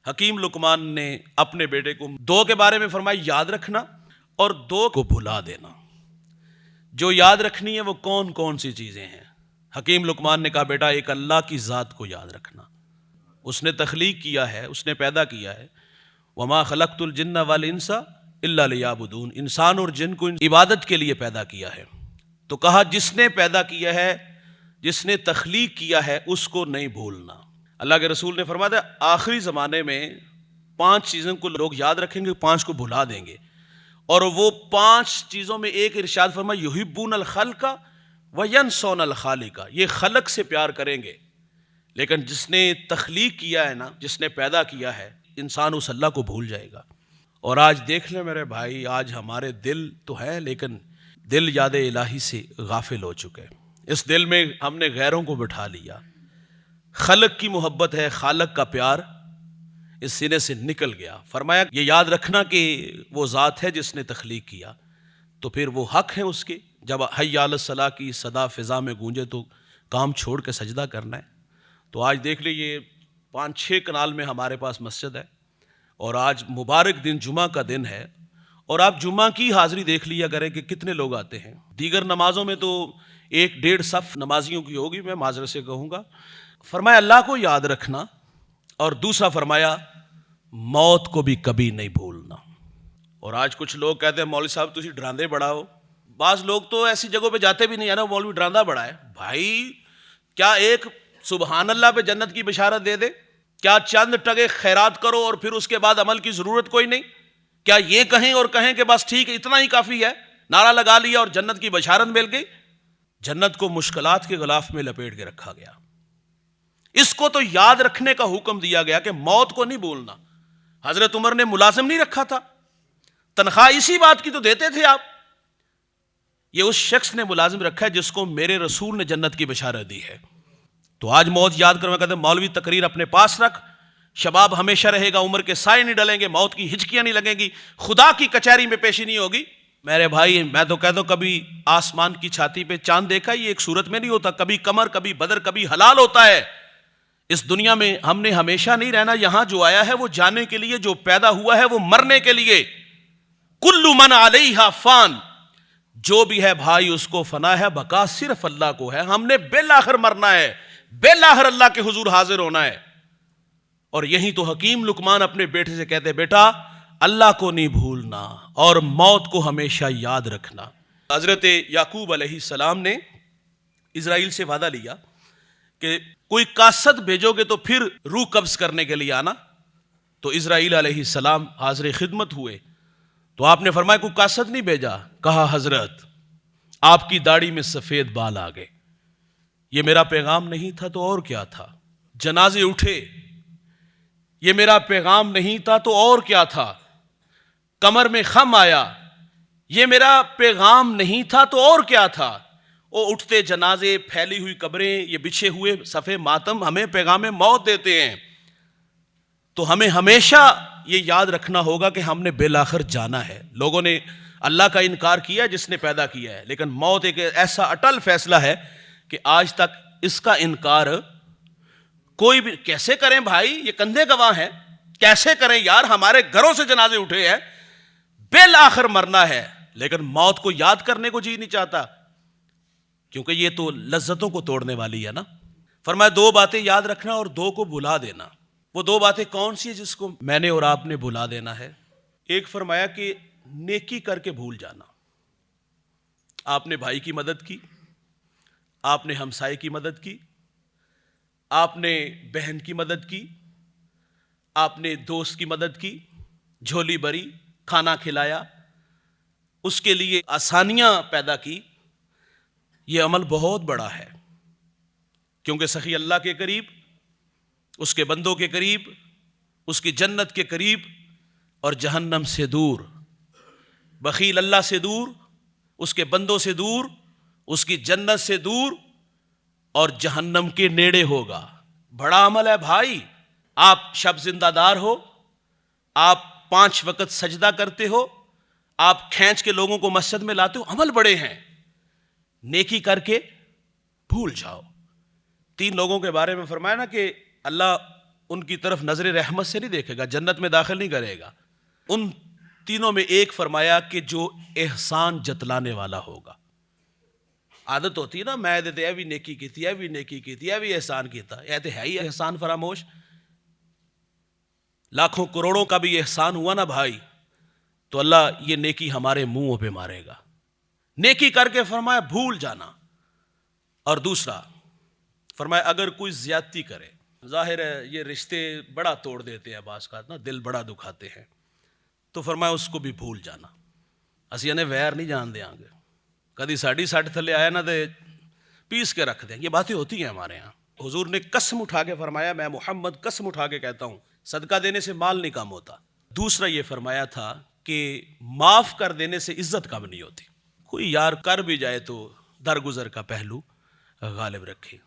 حکیم لقمان نے اپنے بیٹے کو دو کے بارے میں فرمایا یاد رکھنا اور دو کو بھلا دینا۔ جو یاد رکھنی ہے وہ کون کون سی چیزیں ہیں؟ حکیم لقمان نے کہا بیٹا ایک اللہ کی ذات کو یاد رکھنا، اس نے تخلیق کیا ہے، اس نے پیدا کیا ہے۔ وما خلقت الجن والانس الا لیعبدون، انسان اور جن کو عبادت کے لیے پیدا کیا ہے۔ تو کہا جس نے پیدا کیا ہے، جس نے تخلیق کیا ہے، اس کو نہیں بھولنا۔ اللہ کے رسول نے فرمایا آخری زمانے میں 5 چیزوں کو لوگ یاد رکھیں گے، 5 کو بھلا دیں گے، اور وہ 5 چیزوں میں ایک ارشاد فرمایا یحبون الخلق وینسون الخالق، یہ خلق سے پیار کریں گے، لیکن جس نے تخلیق کیا ہے نا، جس نے پیدا کیا ہے، انسان اس اللہ کو بھول جائے گا۔ اور آج دیکھ لیں میرے بھائی، آج ہمارے دل تو ہے لیکن دل یاد الہی سے غافل ہو چکے۔ اس دل میں ہم نے غیروں کو بٹھا لیا۔ خلق کی محبت ہے، خالق کا پیار اس سینے سے نکل گیا۔ فرمایا یہ یاد رکھنا کہ وہ ذات ہے جس نے تخلیق کیا، تو پھر وہ حق ہے اس کے۔ جب حی علی الصلاح کی صدا فضا میں گونجے تو کام چھوڑ کے سجدہ کرنا ہے۔ تو آج دیکھ لیجیے 5-6 کنال میں ہمارے پاس مسجد ہے، اور آج مبارک دن جمعہ کا دن ہے، اور آپ جمعہ کی حاضری دیکھ لیا کریں کہ کتنے لوگ آتے ہیں۔ دیگر نمازوں میں تو 1-1.5 صف نمازیوں کی ہوگی، میں معذرت سے کہوں گا۔ فرمایا اللہ کو یاد رکھنا، اور دوسرا فرمایا موت کو بھی کبھی نہیں بھولنا۔ اور آج کچھ لوگ کہتے ہیں مولوی صاحب تسی ڈراندے بڑا ہو۔ بعض لوگ تو ایسی جگہوں پہ جاتے بھی نہیں ہے نا، مولوی ڈراندہ بڑا ہے۔ بھائی کیا ایک سبحان اللہ پہ جنت کی بشارت دے دے؟ کیا چند ٹگے خیرات کرو اور پھر اس کے بعد عمل کی ضرورت کوئی نہیں؟ کیا یہ کہیں اور کہیں کہ بس ٹھیک ہے اتنا ہی کافی ہے، نعرہ لگا لیا اور جنت کی بشارت مل گئی؟ جنت کو مشکلات کے غلاف میں لپیٹ کے رکھا گیا۔ اس کو تو یاد رکھنے کا حکم دیا گیا کہ موت کو نہیں بھولنا۔ حضرت عمر نے ملازم نہیں رکھا تھا، تنخواہ اسی بات کی تو دیتے تھے آپ۔ یہ اس شخص نے ملازم رکھا ہے جس کو میرے رسول نے جنت کی بشارت دی ہے۔ تو آج موت یاد کرو، میں کہتے ہیں مولوی تقریر اپنے پاس رکھ، شباب ہمیشہ رہے گا، عمر کے سائے نہیں ڈلیں گے، موت کی ہچکیاں نہیں لگیں گی، خدا کی کچہری میں پیشی نہیں ہوگی۔ میرے بھائی میں تو کہتا ہوں کبھی آسمان کی چھاتی پہ چاند دیکھا، یہ ایک صورت میں نہیں ہوتا، کبھی قمر، کبھی بدر، کبھی ہلال ہوتا ہے۔ اس دنیا میں ہم نے ہمیشہ نہیں رہنا، یہاں جو آیا ہے وہ جانے کے لیے، جو پیدا ہوا ہے وہ مرنے کے لیے۔ کل من علیہا فان، جو بھی ہے بھائی اس کو فنا ہے، بقا صرف اللہ کو ہے۔ ہم نے بالآخر مرنا ہے، بالآخر اللہ کے حضور حاضر ہونا ہے۔ اور یہی تو حکیم لقمان اپنے بیٹے سے کہتے بیٹا اللہ کو نہیں بھولنا اور موت کو ہمیشہ یاد رکھنا۔ حضرت یعقوب علیہ السلام نے اسرائیل سے وعدہ لیا کہ کوئی کاسد بھیجو گے تو پھر روح قبض کرنے کے لیے آنا۔ تو اسرائیل علیہ السلام حاضر خدمت ہوئے، تو آپ نے فرمایا کوئی کاسد نہیں بھیجا؟ کہا حضرت آپ کی داڑھی میں سفید بال آ گئے، یہ میرا پیغام نہیں تھا تو اور کیا تھا؟ جنازے اٹھے، یہ میرا پیغام نہیں تھا تو اور کیا تھا؟ کمر میں خم آیا، یہ میرا پیغام نہیں تھا تو اور کیا تھا؟ وہ اٹھتے جنازے، پھیلی ہوئی قبریں، یہ بچھے ہوئے صفے ماتم ہمیں پیغام موت دیتے ہیں۔ تو ہمیں ہمیشہ یہ یاد رکھنا ہوگا کہ ہم نے بالآخر جانا ہے۔ لوگوں نے اللہ کا انکار کیا جس نے پیدا کیا ہے، لیکن موت ایک ایسا اٹل فیصلہ ہے کہ آج تک اس کا انکار کوئی بھی کیسے کریں بھائی؟ یہ کندھے گواہ ہیں، کیسے کریں یار؟ ہمارے گھروں سے جنازے اٹھے ہیں، بالآخر مرنا ہے، لیکن موت کو یاد کرنے کو جی نہیں چاہتا، کیونکہ یہ تو لذتوں کو توڑنے والی ہے نا۔ فرمایا 2 باتیں یاد رکھنا اور 2 کو بھلا دینا۔ وہ 2 باتیں کون سی ہیں جس کو میں نے اور آپ نے بھلا دینا ہے؟ ایک فرمایا کہ نیکی کر کے بھول جانا۔ آپ نے بھائی کی مدد کی، آپ نے ہمسائے کی مدد کی، آپ نے بہن کی مدد کی، آپ نے دوست کی مدد کی، جھولی بری، کھانا کھلایا، اس کے لیے آسانیاں پیدا کی۔ یہ عمل بہت بڑا ہے، کیونکہ سخی اللہ کے قریب، اس کے بندوں کے قریب، اس کی جنت کے قریب اور جہنم سے دور، بخیل اللہ سے دور، اس کے بندوں سے دور، اس کی جنت سے دور اور جہنم کے نیڑے ہوگا۔ بڑا عمل ہے بھائی۔ آپ شب زندہ دار ہو، آپ 5 وقت سجدہ کرتے ہو، آپ کھینچ کے لوگوں کو مسجد میں لاتے ہو، عمل بڑے ہیں۔ نیکی کر کے بھول جاؤ۔ 3 لوگوں کے بارے میں فرمایا نا کہ اللہ ان کی طرف نظر رحمت سے نہیں دیکھے گا، جنت میں داخل نہیں کرے گا. ان تینوں میں ایک فرمایا کہ جو احسان جتلانے والا ہوگا. عادت ہوتی ہے نا، میں دیتے اے بھی نیکی کی تھی، اے بھی نیکی کی تھی، اے بھی احسان کیتا، اے تو ہے ہی احسان فراموش. لاکھوں کروڑوں کا بھی احسان ہوا نا بھائی، تو اللہ یہ نیکی ہمارے منہوں پہ مارے گا. نیکی کر کے فرمایا بھول جانا. اور دوسرا فرمایا اگر کوئی زیادتی کرے، ظاہر ہے یہ رشتے بڑا توڑ دیتے ہیں بعض کا نا، دل بڑا دکھاتے ہیں، تو فرمایا اس کو بھی بھول جانا. اسی انہیں ویر نہیں جان دیاں گے، کدی ساڑی ساٹھ تھلے آیا نا دے پیس کے رکھ دیں. یہ باتیں ہوتی ہیں ہمارے ہاں. حضور نے قسم اٹھا کے فرمایا، میں محمد قسم اٹھا کے کہتا ہوں صدقہ دینے سے مال نہیں کم ہوتا. دوسرا یہ فرمایا تھا کہ معاف کر دینے سے عزت کم نہیں ہوتی. کوئی یار کر بھی جائے تو درگزر کا پہلو غالب رکھے.